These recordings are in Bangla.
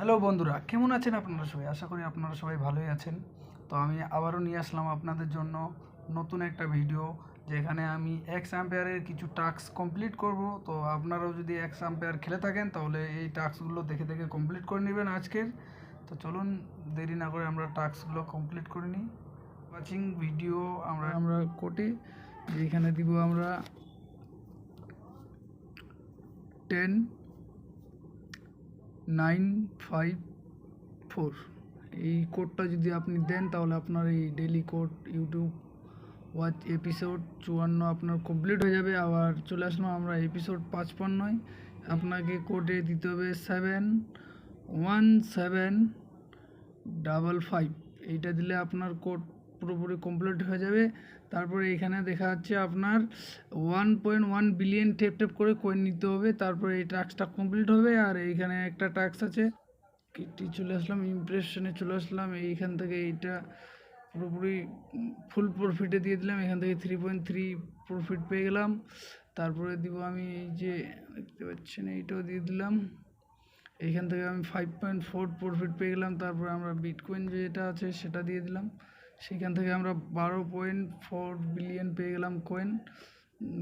হ্যালো বন্ধুরা, কেমন আছেন আপনারা সবাই? আশা করি আপনারা সবাই ভালোই আছেন। তো আমি আবারও নিয়ে আসলাম আপনাদের জন্য নতুন একটা ভিডিও, যেখানে আমি এক্স আম্পায়ারের কিছু টাস্ক কমপ্লিট করব। তো আপনারাও যদি এক্স আম্পায়ার খেলে থাকেন তাহলে এই টাস্কগুলো দেখে দেখে কমপ্লিট করে নেবেন আজকের। তো চলুন দেরি না করে আমরা টাস্কগুলো কমপ্লিট করে নিই। ওয়াচিং ভিডিও আমরা কোটে যেখানে দিব আমরা 10954। এই কোডটা যদি আপনি দেন তাহলে আপনার এই daily code YouTube watch episode 54 আপনার কমপ্লিট হয়ে যাবে। আবার চলে আসলাম আমরা এপিসোড 55। আপনাকে কোডে দিতে হবে 71755। এইটা দিলে আপনার কোড পুরোপুরি কমপ্লিট হয়ে যাবে। তারপরে এখানে দেখা যাচ্ছে আপনার 1.1 বিলিয়ন টেপ টেপ করে কয়েন নিতে হবে, তারপরে এই টাস্কটা কমপ্লিট হবে। আর এইখানে একটা টাস্ক আছে, কিটি চলে আসলাম, ইমপ্রেশনে চলে আসলাম। এইখান থেকে এইটা পুরোপুরি ফুল প্রফিটে দিয়ে দিলাম। এখান থেকে 3.3 প্রফিট পেয়ে গেলাম। তারপরে দিব আমি এই যে দেখতে পাচ্ছেন এইটাও দিয়ে দিলাম। এইখান থেকে আমি 5.4 প্রফিট পেয়ে গেলাম। তারপরে আমরা বিটকয়েন যেটা আছে সেটা দিয়ে দিলাম। সেখান থেকে আমরা 12.4 বিলিয়ন পেয়ে গেলাম কয়েন।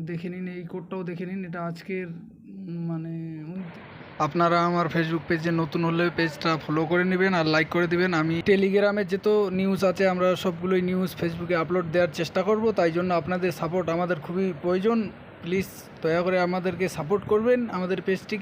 দেখে নিন, এই কোডটাও দেখে নিন। এটা আজকের মানে আপনারা আমার ফেসবুক পেজে নতুন হলে পেজটা ফলো করে নেবেন আর লাইক করে দিবেন। আমি টেলিগ্রামে যত নিউজ আছে আমরা সবগুলোই নিউজ ফেসবুকে আপলোড দেওয়ার চেষ্টা করব, তাই জন্য আপনাদের সাপোর্ট আমাদের খুবই প্রয়োজন। প্লিজ দয়া করে আমাদেরকে সাপোর্ট করবেন আমাদের পেজটি।